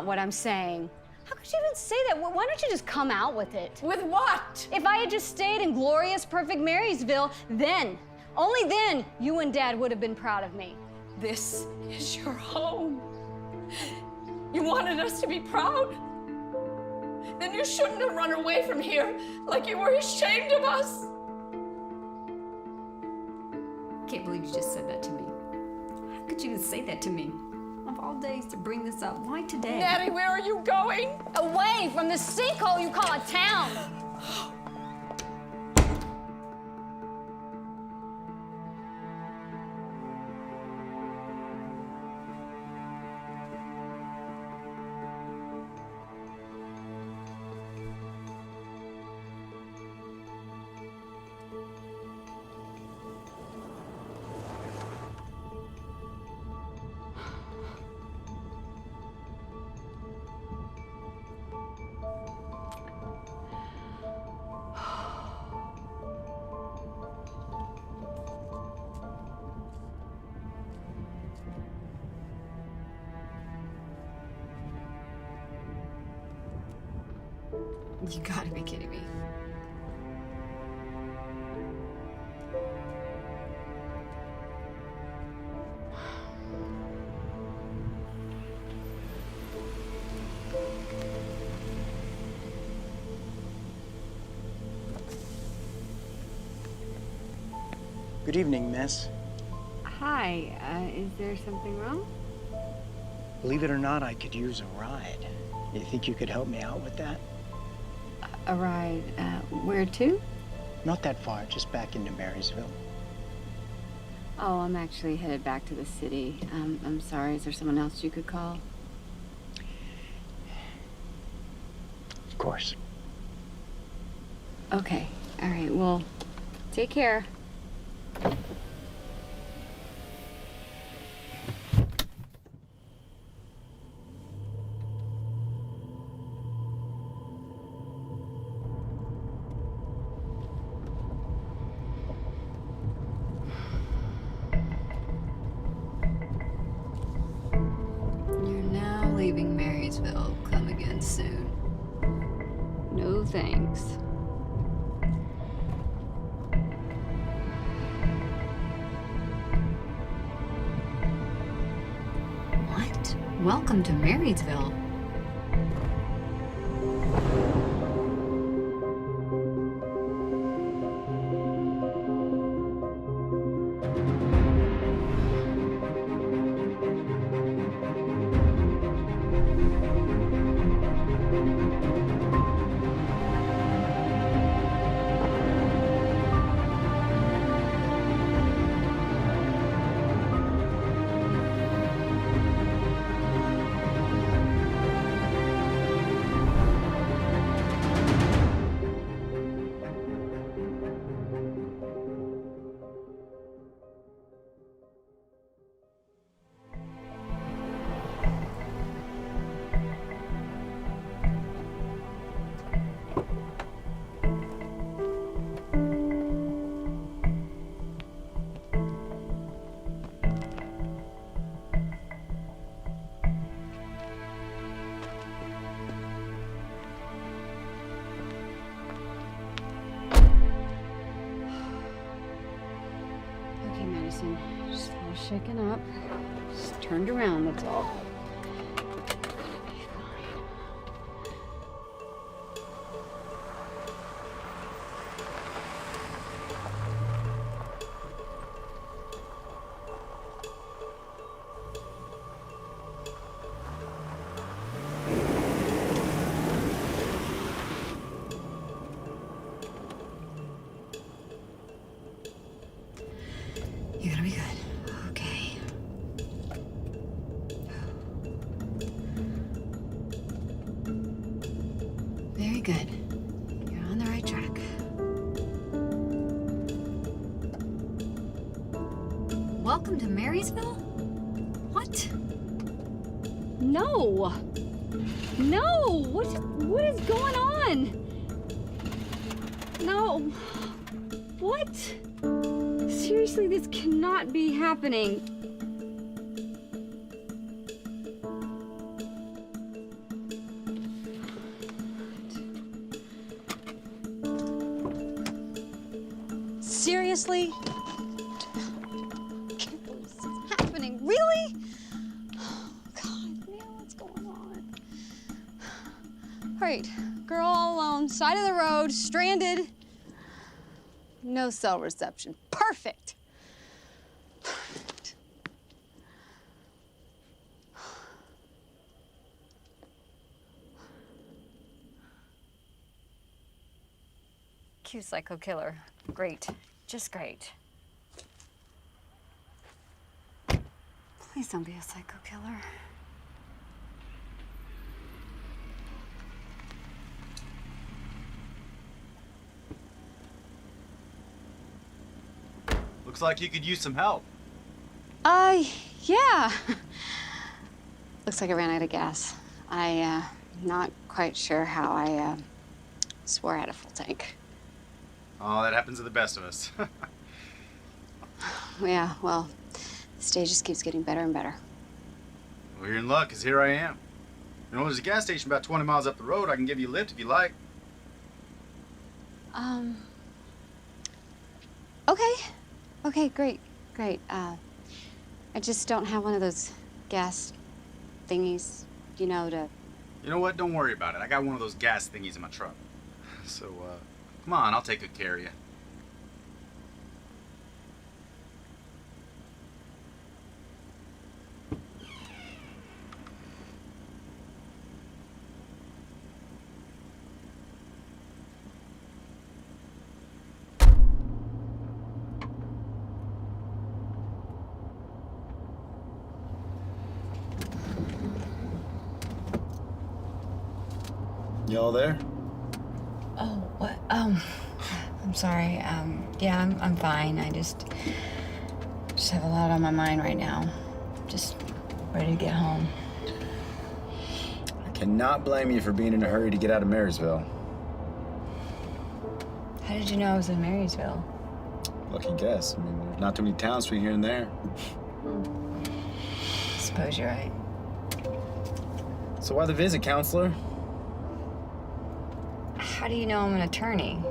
What I'm saying. How could you even say that? Why don't you just come out with it? With what? If I had just stayed in glorious, perfect Marysville, then, only then, you and Dad would have been proud of me. This is your home. You wanted us to be proud? Then you shouldn't have run away from here like you were ashamed of us. Can't believe you just said that to me. How could you say that to me? Of all days to bring this up, why today? Natty, where are you going? Away from the sinkhole you call a town. You gotta be kidding me. Good evening, miss. Hi, is there something wrong? Believe it or not, I could use a ride. You think you could help me out with that? A ride, where to? Not that far, just back into Marysville. Oh, I'm actually headed back to the city. I'm sorry, is there someone else you could call? Of course. Okay, all right, well, take care. Leaving Marysville. Come again soon. No thanks. What? Welcome to Marysville. Just a little shaken up. Just turned around, that's all. You're gonna be good. Okay. Very good. You're on the right track. Welcome to Marysville? What? No! No! What is going on? No. What? Seriously, this cannot be happening. Seriously? I can't believe this is happening. Really? Oh, God, man, what's going on? All right, girl all alone, side of the road, stranded. No cell reception. Perfect. Perfect. Cute psycho killer. Great. Just great. Please don't be a psycho killer. Looks like you could use some help. Yeah. Looks like I ran out of gas. Not quite sure how I, swore I had a full tank. Oh, that happens to the best of us. Yeah, well, the stage just keeps getting better and better. Well, you're in luck, because here I am. You know, there's a gas station about 20 miles up the road. I can give you a lift if you like. Okay. Okay, great. I just don't have one of those gas thingies, you know, to... You know what? Don't worry about it. I got one of those gas thingies in my truck. So, come on, I'll take good care of you. Y'all there? Oh, what? I'm sorry. Yeah, I'm fine. I just have a lot on my mind right now. Just ready to get home. I cannot blame you for being in a hurry to get out of Marysville. How did you know I was in Marysville? Lucky guess. I mean, there's not too many towns between here and there. Suppose you're right. So why the visit, counselor? How do you know I'm an attorney?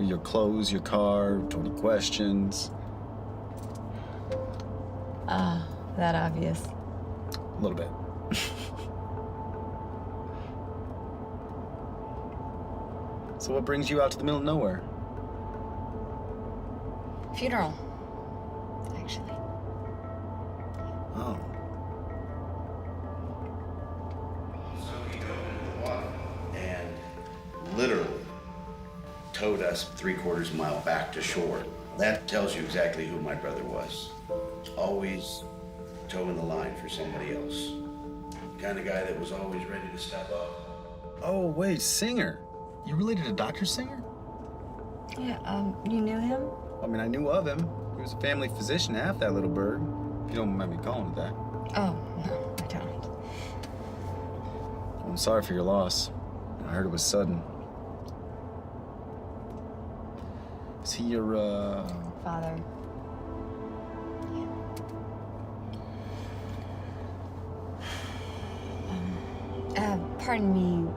Your clothes, your car, 20 questions. That obvious. A little bit. So what brings you out to the middle of nowhere? Funeral, actually. Oh. And literally towed us 3/4 mile back to shore. That tells you exactly who my brother was. Always towing the line for somebody else. The kind of guy that was always ready to step up. Oh, wait, Singer. You related to Dr. Singer? Yeah, you knew him? I mean, I knew of him. He was a family physician, half that little bird. If you don't mind me calling it that. Oh, no, I don't. I'm sorry for your loss. I heard it was sudden. Is he your, Father. Pardon me.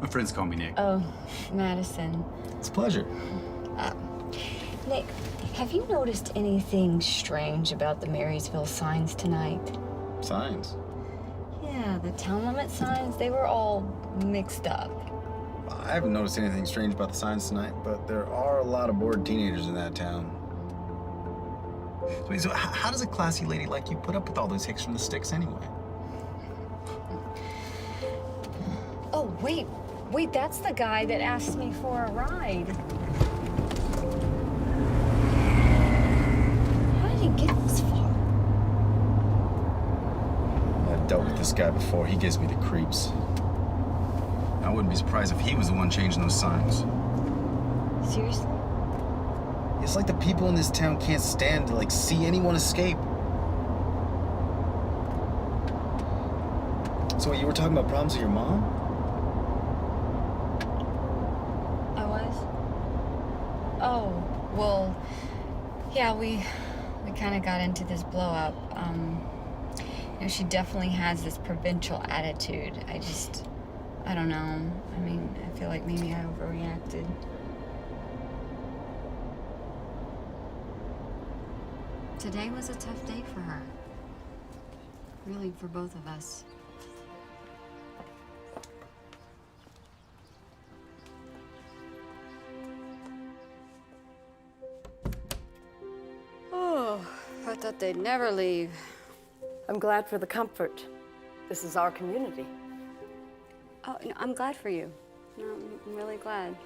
My friends call me Nick. Oh, Madison. It's a pleasure. Nick, have you noticed anything strange about the Marysville signs tonight? Signs. Yeah, the town limit signs, they were all mixed up. I haven't noticed anything strange about the signs tonight, but there are a lot of bored teenagers in that town. So how does a classy lady like you put up with all those hicks from the sticks anyway? Oh, wait, that's the guy that asked me for a ride. How did he get this far? I've dealt with this guy before. He gives me the creeps. I wouldn't be surprised if he was the one changing those signs. Seriously? It's like the people in this town can't stand to, see anyone escape. So you were talking about problems with your mom? I was? Oh, well, yeah, we kind of got into this blow-up. She definitely has this provincial attitude. I don't know. I mean, I feel like maybe I overreacted. Today was a tough day for her. Really, for both of us. Oh, I thought they'd never leave. I'm glad for the comfort. This is our community. Oh, no, I'm glad for you. No, I'm really glad.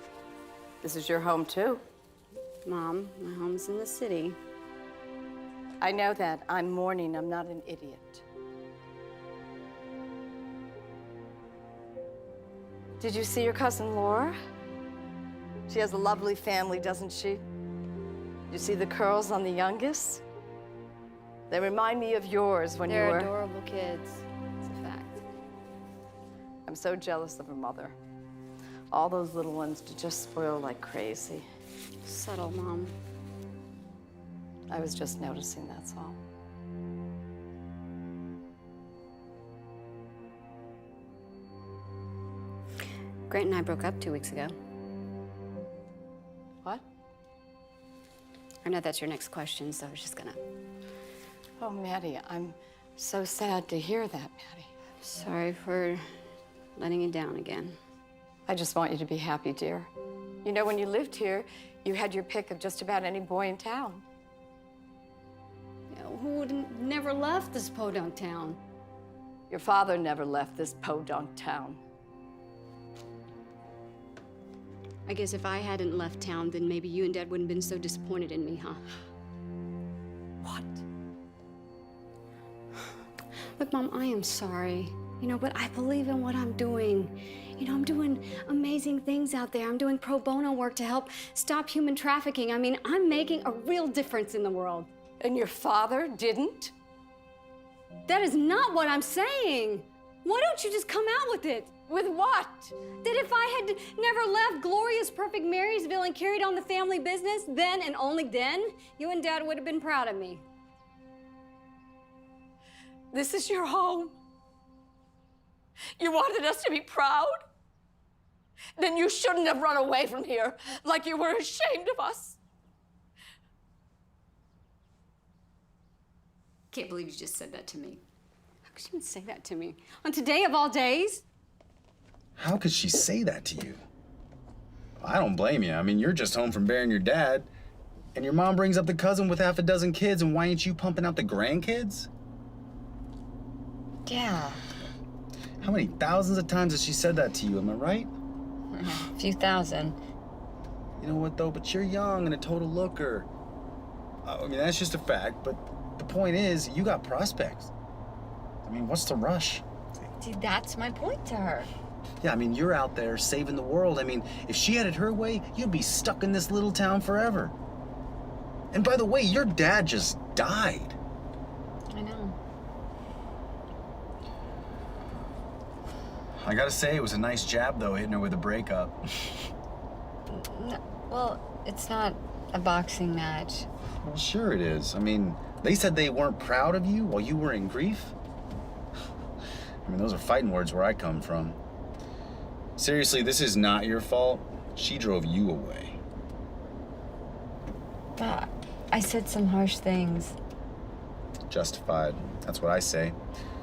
This is your home, too. Mom, my home's in the city. I know that. I'm mourning. I'm not an idiot. Did you see your cousin Laura? She has a lovely family, doesn't she? You see the curls on the youngest? They remind me of yours when you were... They're adorable kids. It's a fact. I'm so jealous of her mother. All those little ones just spoil like crazy. Subtle, Mom. I was just noticing, that's all. Grant and I broke up 2 weeks ago. What? I know that's your next question, so I was just gonna... Oh, Maddie, I'm so sad to hear that, Maddie. Sorry for letting you down again. I just want you to be happy, dear. You know, when you lived here, you had your pick of just about any boy in town. You know, who would never left this podunk town? Your father never left this podunk town. I guess if I hadn't left town, then maybe you and Dad wouldn't have been so disappointed in me, huh? What? Look, Mom, I am sorry. You know, but I believe in what I'm doing. You know, I'm doing amazing things out there. I'm doing pro bono work to help stop human trafficking. I mean, I'm making a real difference in the world. And your father didn't? That is not what I'm saying. Why don't you just come out with it? With what? That if I had never left glorious, perfect Marysville and carried on the family business, then and only then, you and Dad would have been proud of me. This is your home. You wanted us to be proud? Then you shouldn't have run away from here like you were ashamed of us. Can't believe you just said that to me. How could you even say that to me? On today of all days? How could she say that to you? I don't blame you. I mean, you're just home from burying your dad, and your mom brings up the cousin with half a dozen kids, and why ain't you pumping out the grandkids? Yeah. How many thousands of times has she said that to you, am I right? A few thousand. You know what, though? But you're young and a total looker. I mean, that's just a fact, but the point is, you got prospects. I mean, what's the rush? See, that's my point to her. Yeah, I mean, you're out there saving the world. I mean, if she had it her way, you'd be stuck in this little town forever. And by the way, your dad just died. I know. I gotta say, it was a nice jab, though, hitting her with a breakup. Well, it's not a boxing match. Well, sure it is. I mean, they said they weren't proud of you while you were in grief. I mean, those are fighting words where I come from. Seriously, this is not your fault. She drove you away. But I said some harsh things. Justified. That's what I say.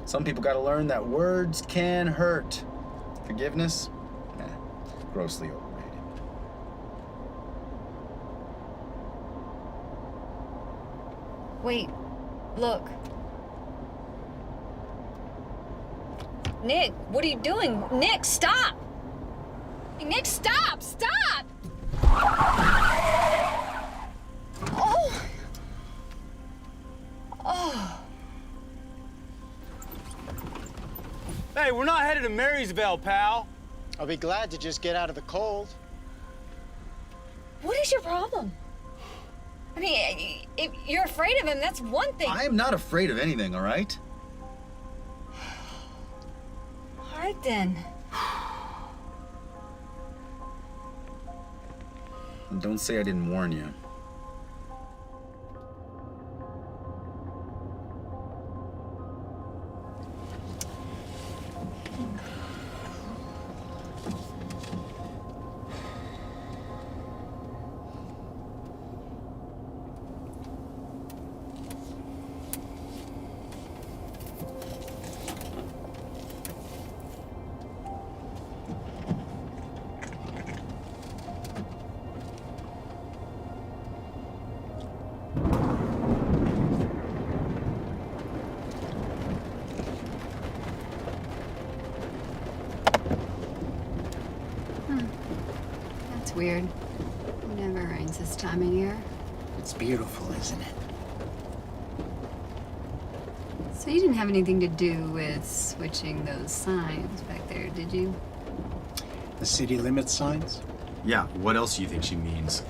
Some people gotta learn that words can hurt. Forgiveness? Nah, grossly overrated. Wait, look. Nick, what are you doing? Nick, stop! Nick, stop! Stop! Oh! Oh. Hey, we're not headed to Marysville, pal. I'll be glad to just get out of the cold. What is your problem? I mean, if you're afraid of him, that's one thing. I am not afraid of anything, all right? All right, then. And don't say I didn't warn you. weird. It never rains this time of year. It's beautiful, isn't it? So you didn't have anything to do with switching those signs back there, did you? The city limit signs? Yeah, what else do you think she means?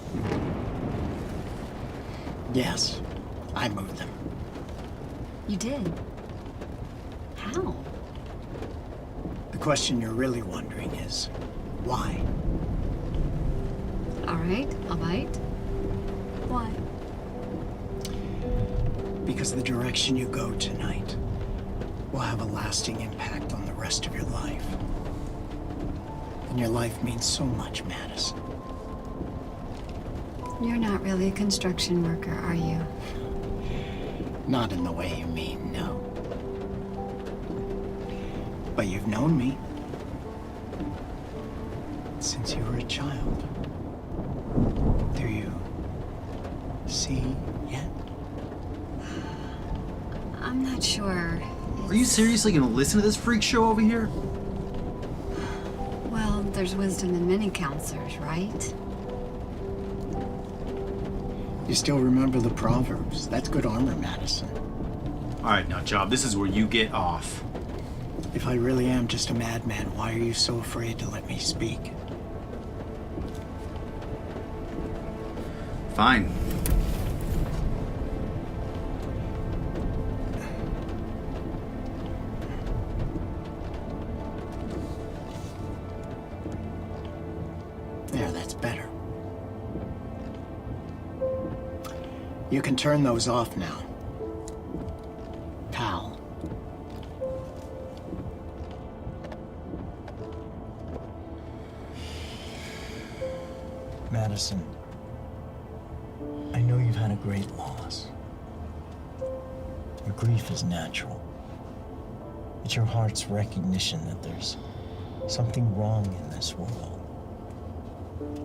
Yes, I moved them. You did? How? The question you're really wondering is, why? All right, I'll bite. Why? Because the direction you go tonight will have a lasting impact on the rest of your life. And your life means so much, Madison. You're not really a construction worker, are you? Not in the way you mean, no. But you've known me since you were a child. Do you see yet? I'm not sure. Are you seriously gonna listen to this freak show over here? Well, there's wisdom in many counselors, right? You still remember the Proverbs. That's good armor, Madison. All right, now, Job, this is where you get off. If I really am just a madman, why are you so afraid to let me speak? Fine. There, that's better. You can turn those off now. Pal. Madison, I know you've had a great loss. Your grief is natural. It's your heart's recognition that there's something wrong in this world.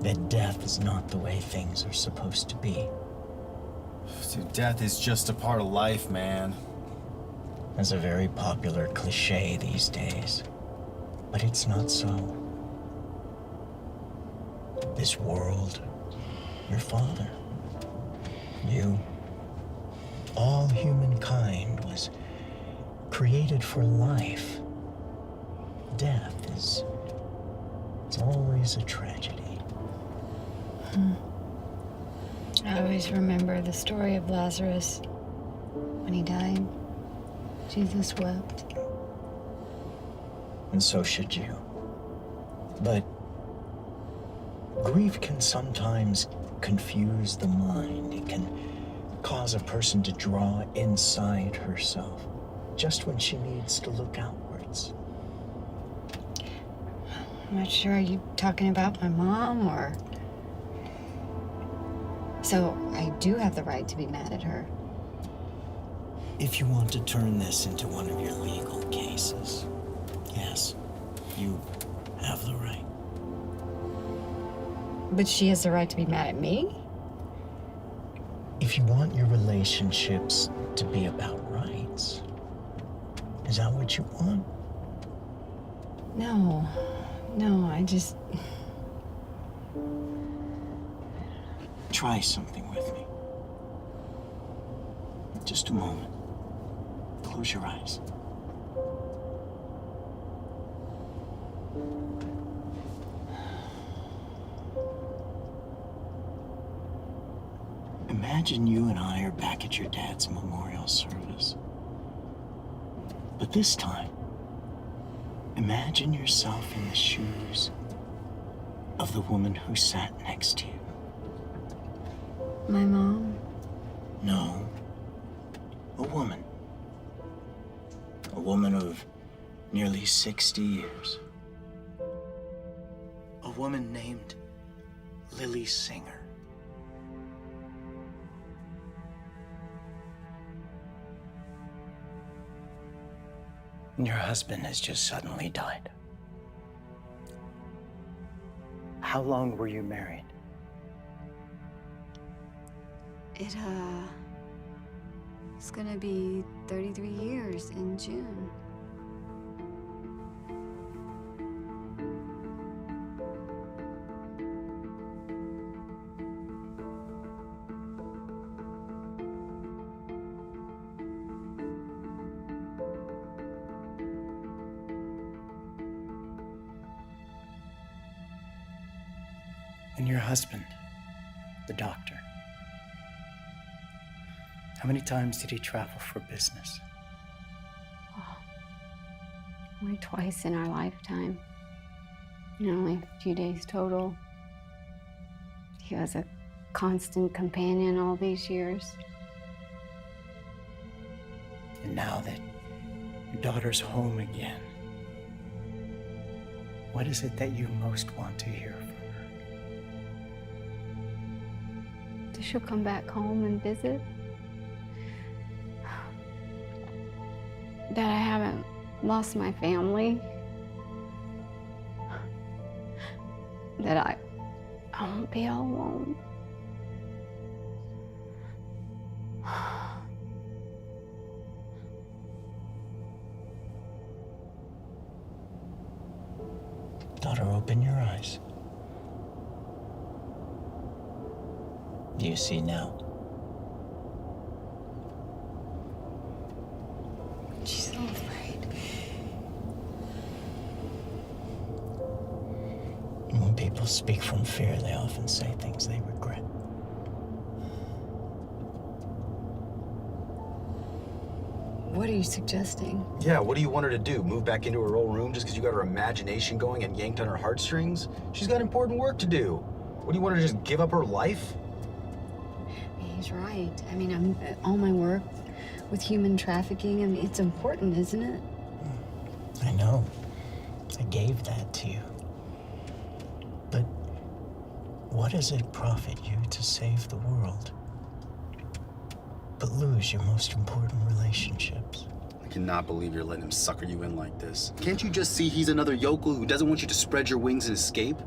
That death is not the way things are supposed to be. Dude, death is just a part of life, man. That's a very popular cliche these days. But it's not so. This world, your father, you, all humankind was created for life. Death is, it's always a tragedy. I always remember the story of Lazarus. When he died, Jesus wept. And so should you. But grief can sometimes confuse the mind. It can cause a person to draw inside herself, just when she needs to look outwards. I'm not sure, are you talking about my mom, or... So, I do have the right to be mad at her. If you want to turn this into one of your legal cases, yes, you have the right. But she has the right to be mad at me? If you want your relationships to be about rights, is that what you want? No, I just... Try something with me. Just a moment. Close your eyes. Imagine you and I are back at your dad's memorial service. But this time, imagine yourself in the shoes of the woman who sat next to you. My mom? No. A woman. A woman of nearly 60 years. A woman named Lily Singer. And your husband has just suddenly died. How long were you married? It's gonna be 33 years in June. And your husband, the doctor. How many times did he travel for business? Only twice in our lifetime. And only a few days total. He was a constant companion all these years. And now that your daughter's home again, what is it that you most want to hear from her? That she'll come back home and visit. That I haven't lost my family. That I won't be all alone. Daughter, open your eyes. Do you see now? She's so afraid. When people speak from fear, they often say things they regret. What are you suggesting? Yeah, what do you want her to do? Move back into her old room just because you got her imagination going and yanked on her heartstrings? She's got important work to do. What do you want her to just give up her life? He's right. I mean, all my work with human trafficking, I mean, it's important, isn't it? I know. I gave that to you. But what does it profit you to save the world, but lose your most important relationships? I cannot believe you're letting him sucker you in like this. Can't you just see he's another yokel who doesn't want you to spread your wings and escape?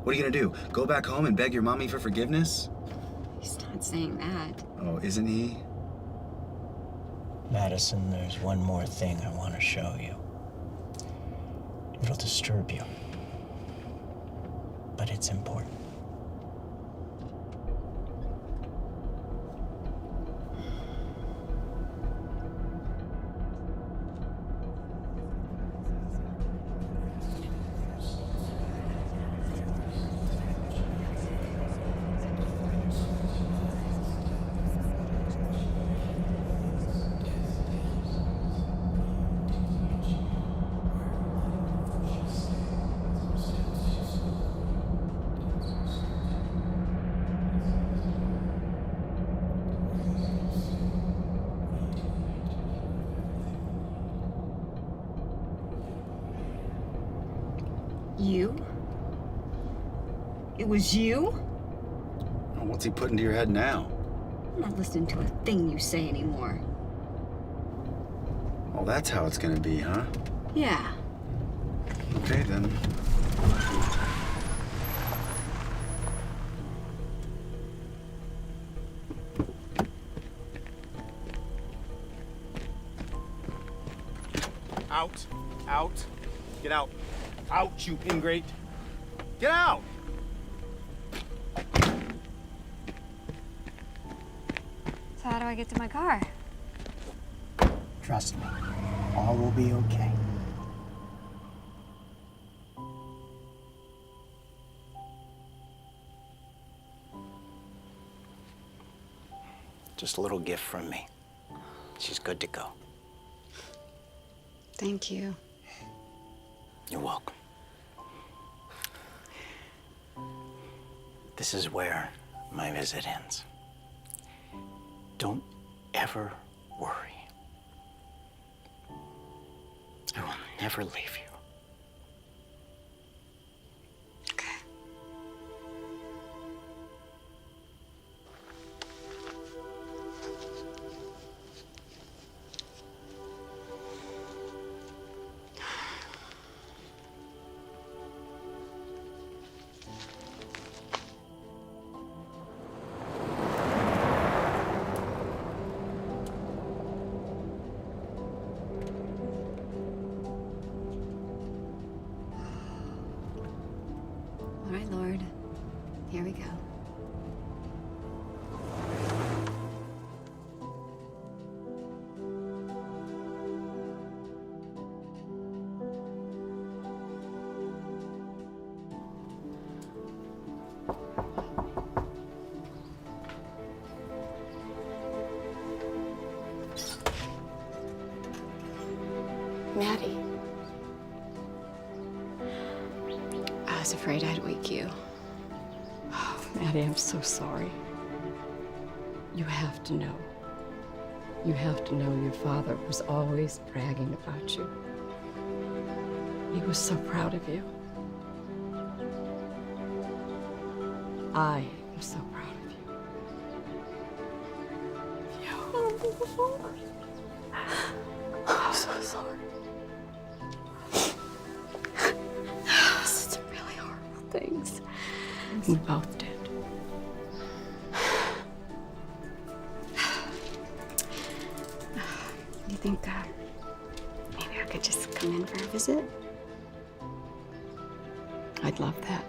What are you gonna do? Go back home and beg your mommy for forgiveness? He's not saying that. Oh, isn't he? Madison, there's one more thing I want to show you. It'll disturb you, but it's important. You? It was you? Oh, what's he put into your head now? I'm not listening to a thing you say anymore. Oh, that's how it's gonna be, huh? Yeah. Okay, then. Out. Out. Get out. Out, you ingrate. Get out! So how do I get to my car? Trust me, all will be okay. Just a little gift from me. She's good to go. Thank you. You're welcome. This is where my visit ends. Don't ever worry. I will never leave you. Okay. Maddie. I was afraid I'd wake you. Oh, Maddie, I'm so sorry. You have to know. You have to know your father was always bragging about you. He was so proud of you. I am so proud of you. I'm so sorry. This is some really horrible things. We both did. You think maybe I could just come in for a visit? I'd love that.